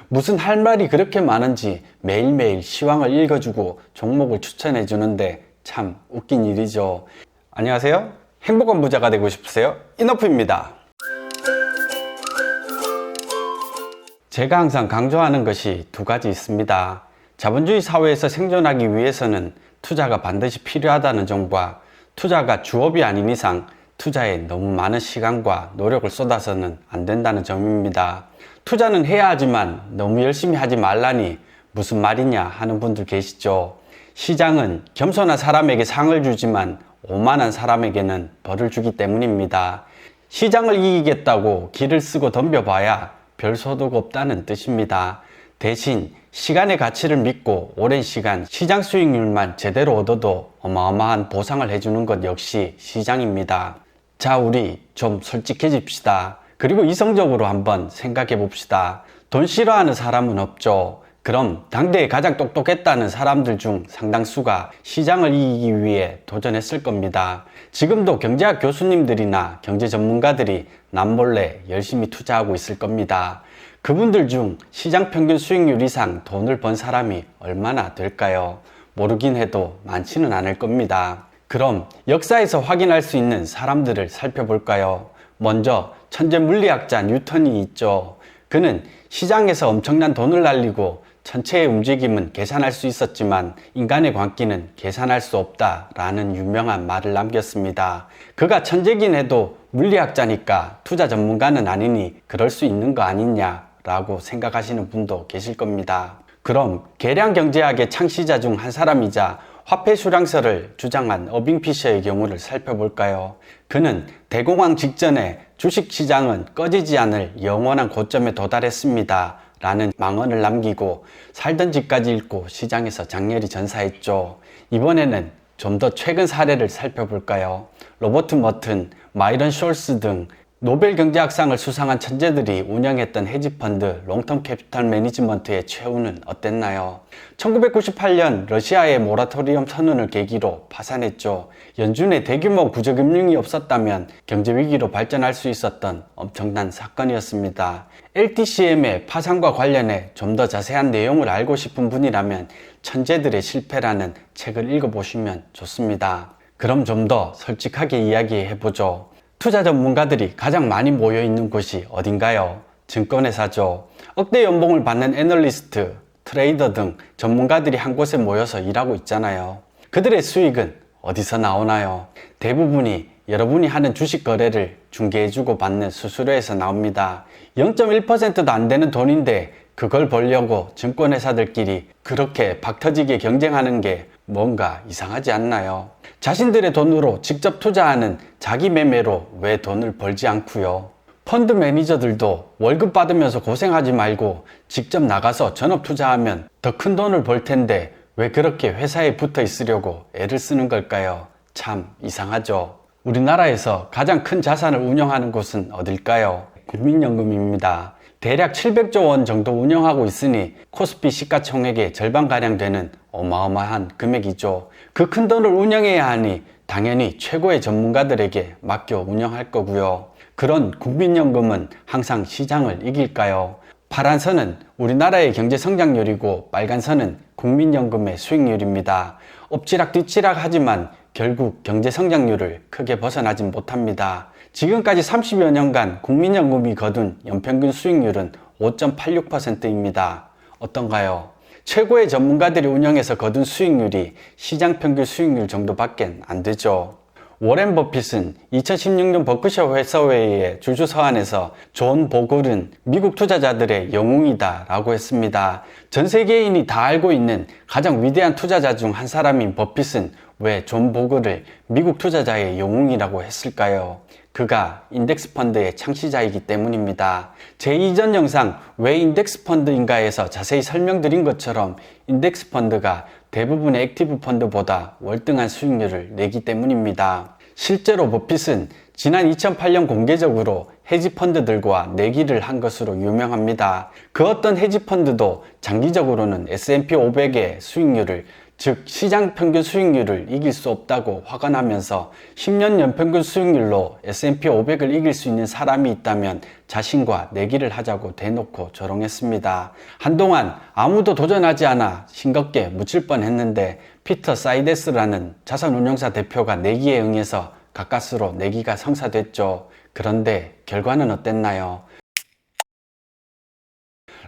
무슨 할 말이 그렇게 많은지 매일매일 시황을 읽어주고 종목을 추천해 주는데 참 웃긴 일이죠. 안녕하세요. 행복한 부자가 되고 싶으세요? 이너프입니다. 제가 항상 강조하는 것이 두 가지 있습니다. 자본주의 사회에서 생존하기 위해서는 투자가 반드시 필요하다는 점과 투자가 주업이 아닌 이상 투자에 너무 많은 시간과 노력을 쏟아서는 안 된다는 점입니다. 투자는 해야 하지만 너무 열심히 하지 말라니 무슨 말이냐 하는 분들 계시죠. 시장은 겸손한 사람에게 상을 주지만 오만한 사람에게는 벌을 주기 때문입니다. 시장을 이기겠다고 기를 쓰고 덤벼봐야 별 소득 없다는 뜻입니다. 대신 시간의 가치를 믿고 오랜 시간 시장 수익률만 제대로 얻어도 어마어마한 보상을 해주는 것 역시 시장입니다. 자, 우리 좀 솔직해집시다. 그리고 이성적으로 한번 생각해 봅시다. 돈 싫어하는 사람은 없죠. 그럼 당대에 가장 똑똑했다는 사람들 중 상당수가 시장을 이기기 위해 도전했을 겁니다. 지금도 경제학 교수님들이나 경제 전문가들이 남몰래 열심히 투자하고 있을 겁니다. 그분들 중 시장 평균 수익률 이상 돈을 번 사람이 얼마나 될까요? 모르긴 해도 많지는 않을 겁니다. 그럼 역사에서 확인할 수 있는 사람들을 살펴볼까요? 먼저 천재 물리학자 뉴턴이 있죠. 그는 시장에서 엄청난 돈을 날리고 전체의 움직임은 계산할 수 있었지만 인간의 광기는 계산할 수 없다라는 유명한 말을 남겼습니다. 그가 천재긴 해도 물리학자니까 투자 전문가는 아니니 그럴 수 있는 거 아니냐라고 생각하시는 분도 계실 겁니다. 그럼 계량 경제학의 창시자 중 한 사람이자 화폐 수량서를 주장한 어빙 피셔의 경우를 살펴볼까요? 그는 대공황 직전에 주식시장은 꺼지지 않을 영원한 고점에 도달했습니다 라는 망언을 남기고 살던 집까지 잃고 시장에서 장렬히 전사했죠. 이번에는 좀 더 최근 사례를 살펴볼까요? 로버트 머튼, 마이런 숄스 등 노벨 경제학상을 수상한 천재들이 운영했던 헤지펀드 롱텀 캐피탈 매니지먼트의 최후는 어땠나요? 1998년 러시아의 모라토리엄 선언을 계기로 파산했죠. 연준의 대규모 구조금융이 없었다면 경제위기로 발전할 수 있었던 엄청난 사건이었습니다. LTCM의 파산과 관련해 좀 더 자세한 내용을 알고 싶은 분이라면 천재들의 실패라는 책을 읽어보시면 좋습니다. 그럼 좀 더 솔직하게 이야기해보죠. 투자 전문가들이 가장 많이 모여있는 곳이 어딘가요? 증권회사죠. 억대 연봉을 받는 애널리스트, 트레이더 등 전문가들이 한 곳에 모여서 일하고 있잖아요. 그들의 수익은 어디서 나오나요? 대부분이 여러분이 하는 주식 거래를 중개해주고 받는 수수료에서 나옵니다. 0.1%도 안 되는 돈인데 그걸 벌려고 증권회사들끼리 그렇게 박터지게 경쟁하는 게 뭔가 이상하지 않나요? 자신들의 돈으로 직접 투자하는 자기 매매로 왜 돈을 벌지 않고요? 펀드 매니저들도 월급 받으면서 고생하지 말고 직접 나가서 전업 투자하면 더 큰 돈을 벌 텐데 왜 그렇게 회사에 붙어 있으려고 애를 쓰는 걸까요? 참 이상하죠. 우리나라에서 가장 큰 자산을 운영하는 곳은 어딜까요? 국민연금입니다. 대략 700조 원 정도 운영하고 있으니 코스피 시가총액의 절반가량 되는 어마어마한 금액이죠. 그 큰 돈을 운영해야 하니 당연히 최고의 전문가들에게 맡겨 운영할 거고요. 그런 국민연금은 항상 시장을 이길까요? 파란 선은 우리나라의 경제 성장률이고 빨간 선은 국민연금의 수익률입니다. 엎치락 뒤치락 하지만 결국 경제 성장률을 크게 벗어나진 못합니다. 지금까지 30여 년간 국민연금이 거둔 연평균 수익률은 5.86%입니다. 어떤가요? 최고의 전문가들이 운영해서 거둔 수익률이 시장 평균 수익률 정도밖에 안 되죠. 워렌 버핏은 2016년 버크셔 회사회의 주주 서한에서 존 보글은 미국 투자자들의 영웅이다 라고 했습니다. 전 세계인이 다 알고 있는 가장 위대한 투자자 중 한 사람인 버핏은 왜 존 보글을 미국 투자자의 영웅이라고 했을까요? 그가 인덱스 펀드의 창시자이기 때문입니다. 제 이전 영상 왜 인덱스 펀드인가에서 자세히 설명드린 것처럼 인덱스 펀드가 대부분의 액티브 펀드보다 월등한 수익률을 내기 때문입니다. 실제로 버핏은 지난 2008년 공개적으로 헤지펀드들과 내기를 한 것으로 유명합니다. 그 어떤 헤지펀드도 장기적으로는 S&P 500의 수익률을 즉 시장 평균 수익률을 이길 수 없다고 화가 나면서 10년 연평균 수익률로 S&P 500을 이길 수 있는 사람이 있다면 자신과 내기를 하자고 대놓고 조롱했습니다. 한동안 아무도 도전하지 않아 싱겁게 묻힐 뻔했는데 피터 사이데스라는 자산운용사 대표가 내기에 응해서 가까스로 내기가 성사됐죠. 그런데 결과는 어땠나요?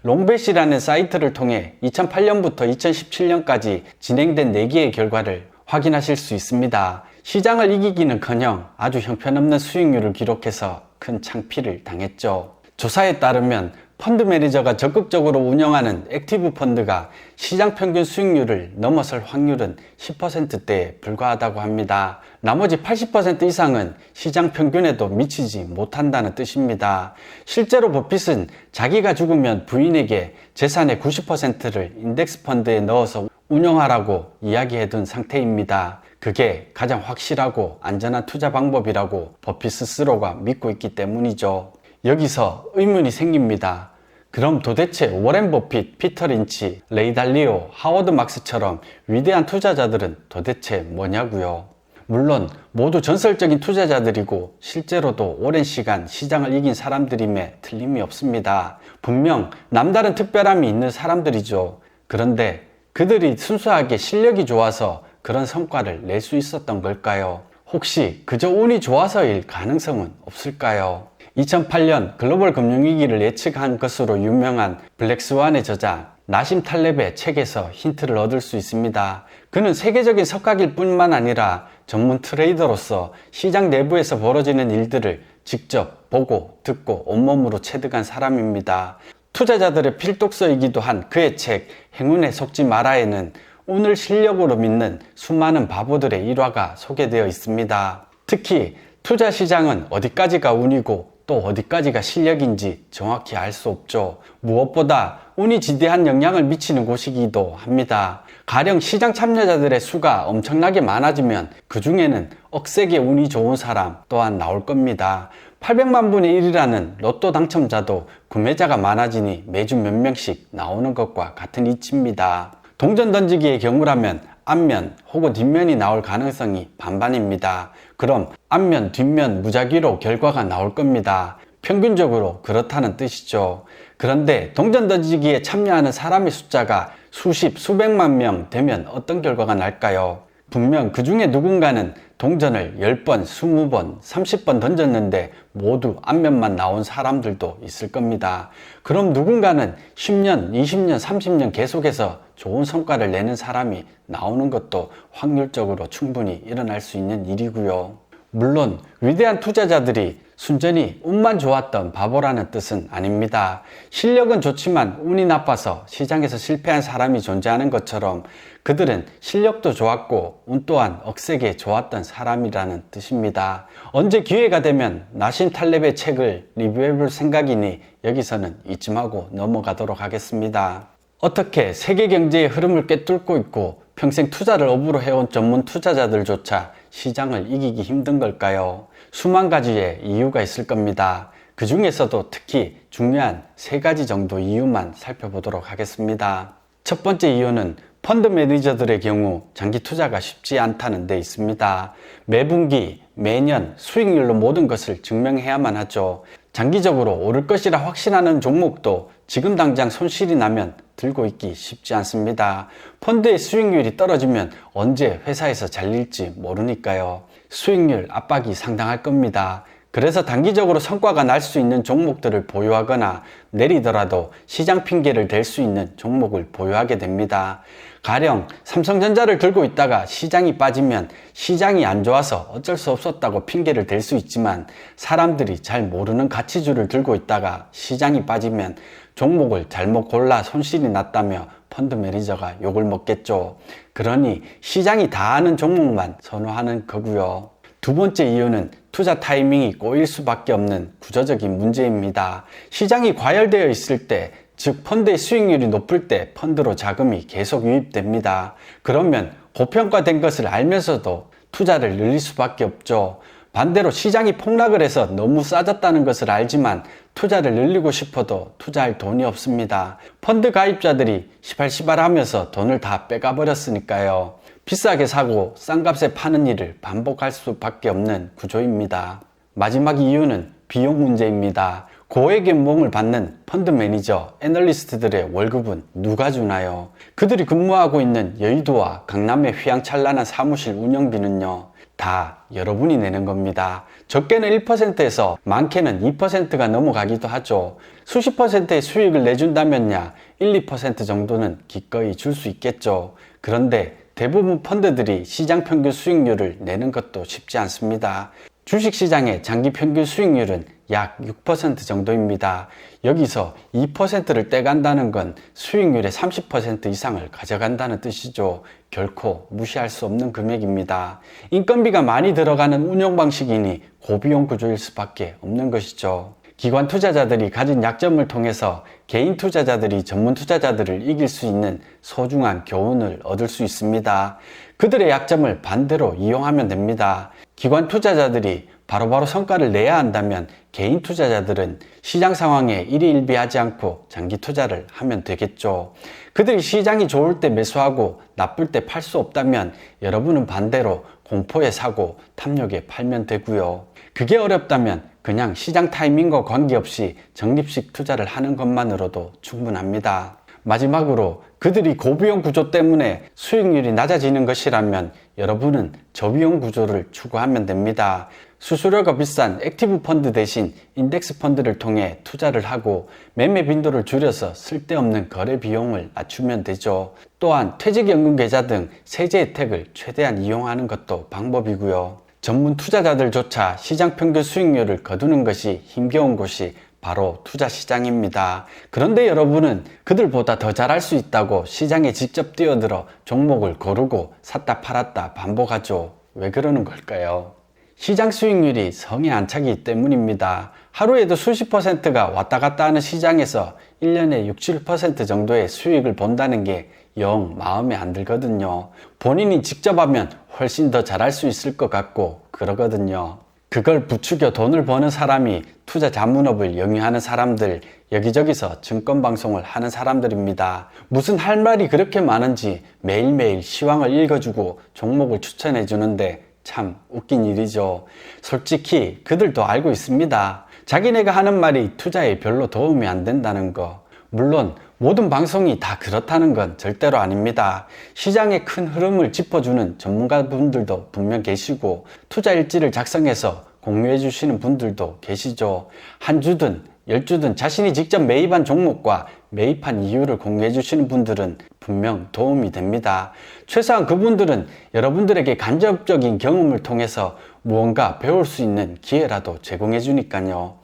롱벳이라는 사이트를 통해 2008년부터 2017년까지 진행된 내기의 결과를 확인하실 수 있습니다. 시장을 이기기는커녕 아주 형편없는 수익률을 기록해서 큰 창피를 당했죠. 조사에 따르면 펀드 매니저가 적극적으로 운영하는 액티브 펀드가 시장 평균 수익률을 넘어설 확률은 10%대에 불과하다고 합니다. 나머지 80% 이상은 시장 평균에도 미치지 못한다는 뜻입니다. 실제로 버핏은 자기가 죽으면 부인에게 재산의 90%를 인덱스 펀드에 넣어서 운영하라고 이야기해둔 상태입니다. 그게 가장 확실하고 안전한 투자 방법이라고 버핏 스스로가 믿고 있기 때문이죠. 여기서 의문이 생깁니다. 그럼 도대체 워렌 버핏, 피터 린치, 레이 달리오, 하워드 막스처럼 위대한 투자자들은 도대체 뭐냐고요? 물론 모두 전설적인 투자자들이고 실제로도 오랜 시간 시장을 이긴 사람들임에 틀림이 없습니다. 분명 남다른 특별함이 있는 사람들이죠. 그런데 그들이 순수하게 실력이 좋아서 그런 성과를 낼 수 있었던 걸까요? 혹시 그저 운이 좋아서일 가능성은 없을까요? 2008년 글로벌 금융위기를 예측한 것으로 유명한 블랙스완의 저자 나심 탈렙의 책에서 힌트를 얻을 수 있습니다. 그는 세계적인 석학일 뿐만 아니라 전문 트레이더로서 시장 내부에서 벌어지는 일들을 직접 보고 듣고 온몸으로 체득한 사람입니다. 투자자들의 필독서이기도 한 그의 책 행운에 속지 마라에는 운을 실력으로 믿는 수많은 바보들의 일화가 소개되어 있습니다. 특히 투자 시장은 어디까지가 운이고 또 어디까지가 실력인지 정확히 알 수 없죠. 무엇보다 운이 지대한 영향을 미치는 곳이기도 합니다. 가령 시장 참여자들의 수가 엄청나게 많아지면 그 중에는 억세게 운이 좋은 사람 또한 나올 겁니다. 800만 분의 1이라는 로또 당첨자도 구매자가 많아지니 매주 몇 명씩 나오는 것과 같은 이치입니다. 동전 던지기의 경우라면 앞면 혹은 뒷면이 나올 가능성이 반반입니다. 그럼 앞면, 뒷면 무작위로 결과가 나올 겁니다. 평균적으로 그렇다는 뜻이죠. 그런데 동전 던지기에 참여하는 사람의 숫자가 수십, 수백만 명 되면 어떤 결과가 날까요? 분명 그 중에 누군가는 동전을 10번, 20번, 30번 던졌는데 모두 앞면만 나온 사람들도 있을 겁니다. 그럼 누군가는 10년, 20년, 30년 계속해서 좋은 성과를 내는 사람이 나오는 것도 확률적으로 충분히 일어날 수 있는 일이고요. 물론 위대한 투자자들이 순전히 운만 좋았던 바보라는 뜻은 아닙니다. 실력은 좋지만 운이 나빠서 시장에서 실패한 사람이 존재하는 것처럼 그들은 실력도 좋았고 운 또한 억세게 좋았던 사람이라는 뜻입니다. 언제 기회가 되면 나심 탈렙의 책을 리뷰해볼 생각이니 여기서는 이쯤하고 넘어가도록 하겠습니다. 어떻게 세계 경제의 흐름을 꿰뚫고 있고 평생 투자를 업으로 해온 전문 투자자들조차 시장을 이기기 힘든 걸까요? 수만 가지의 이유가 있을 겁니다. 그 중에서도 특히 중요한 3가지 정도 이유만 살펴보도록 하겠습니다. 첫 번째 이유는 펀드 매니저들의 경우 장기 투자가 쉽지 않다는 데 있습니다. 매분기, 매년 수익률로 모든 것을 증명해야만 하죠. 장기적으로 오를 것이라 확신하는 종목도 지금 당장 손실이 나면 들고 있기 쉽지 않습니다. 펀드의 수익률이 떨어지면 언제 회사에서 잘릴지 모르니까요. 수익률 압박이 상당할 겁니다. 그래서 단기적으로 성과가 날 수 있는 종목들을 보유하거나 내리더라도 시장 핑계를 댈 수 있는 종목을 보유하게 됩니다. 가령 삼성전자를 들고 있다가 시장이 빠지면 시장이 안 좋아서 어쩔 수 없었다고 핑계를 댈 수 있지만 사람들이 잘 모르는 가치주를 들고 있다가 시장이 빠지면 종목을 잘못 골라 손실이 났다며 펀드 매니저가 욕을 먹겠죠. 그러니 시장이 다 아는 종목만 선호하는 거고요. 두 번째 이유는 투자 타이밍이 꼬일 수밖에 없는 구조적인 문제입니다. 시장이 과열되어 있을 때, 즉 펀드의 수익률이 높을 때 펀드로 자금이 계속 유입됩니다. 그러면 고평가된 것을 알면서도 투자를 늘릴 수밖에 없죠. 반대로 시장이 폭락을 해서 너무 싸졌다는 것을 알지만 투자를 늘리고 싶어도 투자할 돈이 없습니다. 펀드 가입자들이 시발시발 하면서 돈을 다 빼가 버렸으니까요. 비싸게 사고 싼 값에 파는 일을 반복할 수밖에 없는 구조입니다. 마지막 이유는 비용 문제입니다. 고액 연봉을 받는 펀드 매니저, 애널리스트들의 월급은 누가 주나요? 그들이 근무하고 있는 여의도와 강남의 휘황찬란한 사무실 운영비는요, 다 여러분이 내는 겁니다. 적게는 1%에서 많게는 2%가 넘어가기도 하죠. 수십 %의 수익을 내준다면야 1, 2% 정도는 기꺼이 줄 수 있겠죠. 그런데 대부분 펀드들이 시장 평균 수익률을 내는 것도 쉽지 않습니다. 주식시장의 장기 평균 수익률은 약 6% 정도입니다. 여기서 2%를 떼간다는 건 수익률의 30% 이상을 가져간다는 뜻이죠. 결코 무시할 수 없는 금액입니다. 인건비가 많이 들어가는 운영 방식이니 고비용 구조일 수밖에 없는 것이죠. 기관 투자자들이 가진 약점을 통해서 개인 투자자들이 전문 투자자들을 이길 수 있는 소중한 교훈을 얻을 수 있습니다. 그들의 약점을 반대로 이용하면 됩니다. 기관 투자자들이 바로바로 성과를 내야 한다면 개인 투자자들은 시장 상황에 일희일비하지 않고 장기 투자를 하면 되겠죠. 그들이 시장이 좋을 때 매수하고 나쁠 때 팔 수 없다면 여러분은 반대로 공포에 사고 탐욕에 팔면 되고요. 그게 어렵다면 그냥 시장 타이밍과 관계없이 적립식 투자를 하는 것만으로도 충분합니다. 마지막으로 그들이 고비용 구조 때문에 수익률이 낮아지는 것이라면 여러분은 저비용 구조를 추구하면 됩니다. 수수료가 비싼 액티브 펀드 대신 인덱스 펀드를 통해 투자를 하고 매매 빈도를 줄여서 쓸데없는 거래 비용을 낮추면 되죠. 또한 퇴직연금 계좌 등 세제 혜택을 최대한 이용하는 것도 방법이고요. 전문 투자자들조차 시장 평균 수익률을 거두는 것이 힘겨운 곳이 바로 투자 시장입니다. 그런데 여러분은 그들보다 더 잘할 수 있다고 시장에 직접 뛰어들어 종목을 고르고 샀다 팔았다 반복하죠. 왜 그러는 걸까요? 시장 수익률이 성에 안 차기 때문입니다. 하루에도 수십 %가 왔다 갔다 하는 시장에서 1년에 6, 7% 정도의 수익을 본다는 게 영 마음에 안 들거든요. 본인이 직접 하면 훨씬 더 잘할 수 있을 것 같고 그러거든요. 그걸 부추겨 돈을 버는 사람이 투자 자문업을 영위하는 사람들, 여기저기서 증권방송을 하는 사람들입니다. 무슨 할 말이 그렇게 많은지 매일매일 시황을 읽어주고 종목을 추천해 주는데 참 웃긴 일이죠. 솔직히 그들도 알고 있습니다. 자기네가 하는 말이 투자에 별로 도움이 안 된다는 거. 물론 모든 방송이 다 그렇다는 건 절대로 아닙니다. 시장의 큰 흐름을 짚어주는 전문가분들도 분명 계시고 투자 일지를 작성해서 공유해 주시는 분들도 계시죠. 한 주든 10주든 자신이 직접 매입한 종목과 매입한 이유를 공유해 주시는 분들은 분명 도움이 됩니다. 최소한 그분들은 여러분들에게 간접적인 경험을 통해서 무언가 배울 수 있는 기회라도 제공해 주니까요.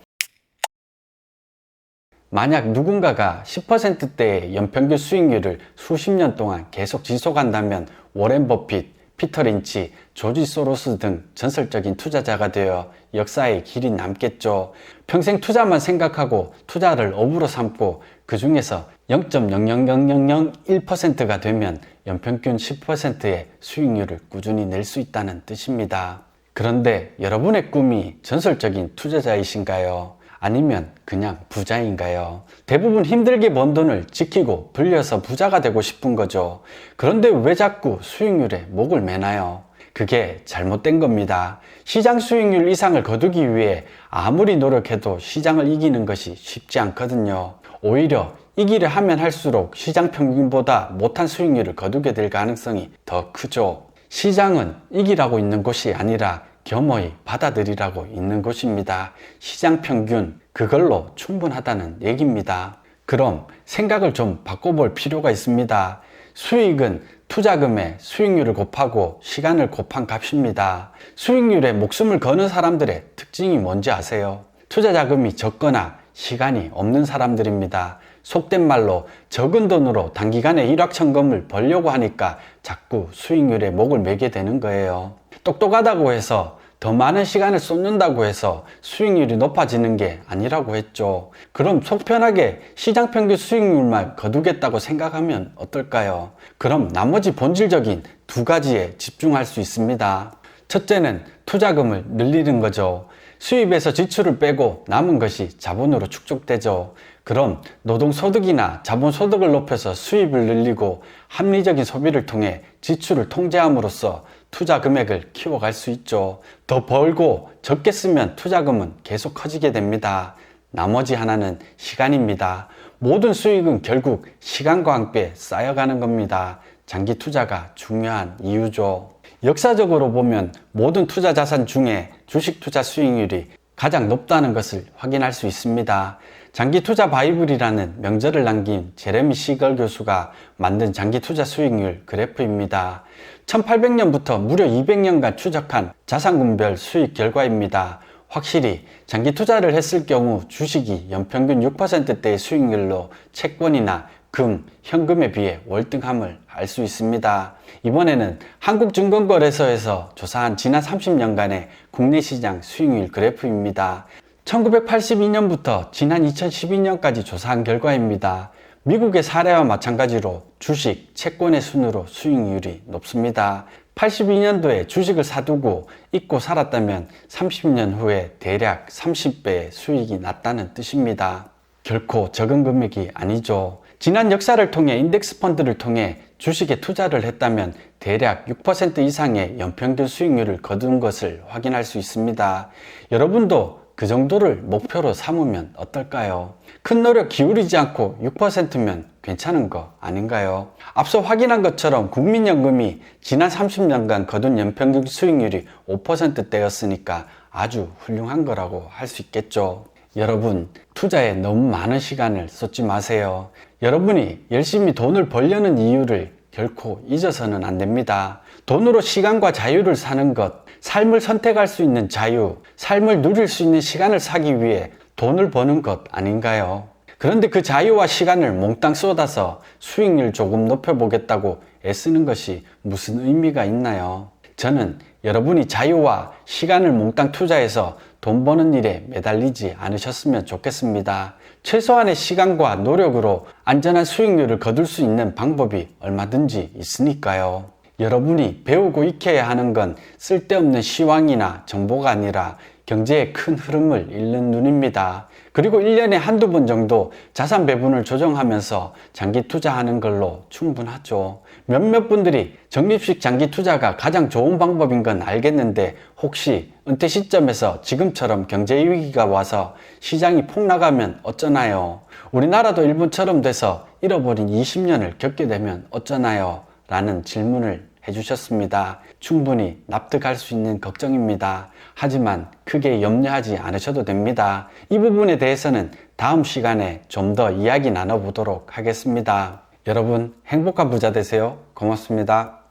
만약 누군가가 10%대의 연평균 수익률을 수십 년 동안 계속 지속한다면 워렌 버핏, 피터 린치, 조지 소로스 등 전설적인 투자자가 되어 역사의 길이 남겠죠. 평생 투자만 생각하고 투자를 업으로 삼고 그 중에서 0.00001%가 되면 연평균 10%의 수익률을 꾸준히 낼 수 있다는 뜻입니다. 그런데 여러분의 꿈이 전설적인 투자자이신가요? 아니면 그냥 부자인가요? 대부분 힘들게 번 돈을 지키고 불려서 부자가 되고 싶은 거죠. 그런데 왜 자꾸 수익률에 목을 매나요? 그게 잘못된 겁니다. 시장 수익률 이상을 거두기 위해 아무리 노력해도 시장을 이기는 것이 쉽지 않거든요. 오히려 이기려 하면 할수록 시장 평균보다 못한 수익률을 거두게 될 가능성이 더 크죠. 시장은 이기라고 있는 곳이 아니라 겸허히 받아들이라고 있는 곳입니다. 시장 평균, 그걸로 충분하다는 얘기입니다. 그럼 생각을 좀 바꿔볼 필요가 있습니다. 수익은 투자금의 수익률을 곱하고 시간을 곱한 값입니다. 수익률에 목숨을 거는 사람들의 특징이 뭔지 아세요? 투자 자금이 적거나 시간이 없는 사람들입니다. 속된 말로 적은 돈으로 단기간에 일확천금을 벌려고 하니까 자꾸 수익률에 목을 매게 되는 거예요. 똑똑하다고 해서 더 많은 시간을 쏟는다고 해서 수익률이 높아지는 게 아니라고 했죠. 그럼 속 편하게 시장 평균 수익률만 거두겠다고 생각하면 어떨까요? 그럼 나머지 본질적인 두 가지에 집중할 수 있습니다. 첫째는 투자금을 늘리는 거죠. 수입에서 지출을 빼고 남은 것이 자본으로 축적되죠. 그럼 노동소득이나 자본소득을 높여서 수입을 늘리고 합리적인 소비를 통해 지출을 통제함으로써 투자 금액을 키워갈 수 있죠. 더 벌고 적게 쓰면 투자금은 계속 커지게 됩니다. 나머지 하나는 시간입니다. 모든 수익은 결국 시간과 함께 쌓여가는 겁니다. 장기 투자가 중요한 이유죠. 역사적으로 보면 모든 투자 자산 중에 주식 투자 수익률이 가장 높다는 것을 확인할 수 있습니다. 장기 투자 바이블이라는 명절을 남긴 제레미 시걸 교수가 만든 장기 투자 수익률 그래프입니다. 1800년부터 무려 200년간 추적한 자산군별 수익 결과입니다. 확실히 장기 투자를 했을 경우 주식이 연평균 6%대의 수익률로 채권이나 금, 현금에 비해 월등함을 알 수 있습니다. 이번에는 한국증권거래소에서 조사한 지난 30년간의 국내 시장 수익률 그래프입니다. 1982년부터 지난 2012년까지 조사한 결과입니다. 미국의 사례와 마찬가지로 주식, 채권의 순으로 수익률이 높습니다. 82년도에 주식을 사두고 잊고 살았다면 30년 후에 대략 30배의 수익이 났다는 뜻입니다. 결코 적은 금액이 아니죠. 지난 역사를 통해 인덱스 펀드를 통해 주식에 투자를 했다면 대략 6% 이상의 연평균 수익률을 거둔 것을 확인할 수 있습니다. 여러분도 그 정도를 목표로 삼으면 어떨까요? 큰 노력 기울이지 않고 6%면 괜찮은 거 아닌가요? 앞서 확인한 것처럼 국민연금이 지난 30년간 거둔 연평균 수익률이 5%대였으니까 아주 훌륭한 거라고 할 수 있겠죠. 여러분, 투자에 너무 많은 시간을 쏟지 마세요. 여러분이 열심히 돈을 벌려는 이유를 결코 잊어서는 안 됩니다. 돈으로 시간과 자유를 사는 것, 삶을 선택할 수 있는 자유, 삶을 누릴 수 있는 시간을 사기 위해 돈을 버는 것 아닌가요? 그런데 그 자유와 시간을 몽땅 쏟아서 수익률 조금 높여보겠다고 애쓰는 것이 무슨 의미가 있나요? 저는 여러분이 자유와 시간을 몽땅 투자해서 돈 버는 일에 매달리지 않으셨으면 좋겠습니다. 최소한의 시간과 노력으로 안전한 수익률을 거둘 수 있는 방법이 얼마든지 있으니까요. 여러분이 배우고 익혀야 하는 건 쓸데없는 시황이나 정보가 아니라 경제의 큰 흐름을 읽는 눈입니다. 그리고 1년에 한두 번 정도 자산 배분을 조정하면서 장기 투자하는 걸로 충분하죠. 몇몇 분들이 적립식 장기 투자가 가장 좋은 방법인 건 알겠는데 혹시 은퇴 시점에서 지금처럼 경제 위기가 와서 시장이 폭락하면 어쩌나요? 우리나라도 일본처럼 돼서 잃어버린 20년을 겪게 되면 어쩌나요? 라는 질문을 해주셨습니다. 충분히 납득할 수 있는 걱정입니다. 하지만 크게 염려하지 않으셔도 됩니다. 이 부분에 대해서는 다음 시간에 좀 더 이야기 나눠보도록 하겠습니다. 여러분 행복한 부자 되세요. 고맙습니다.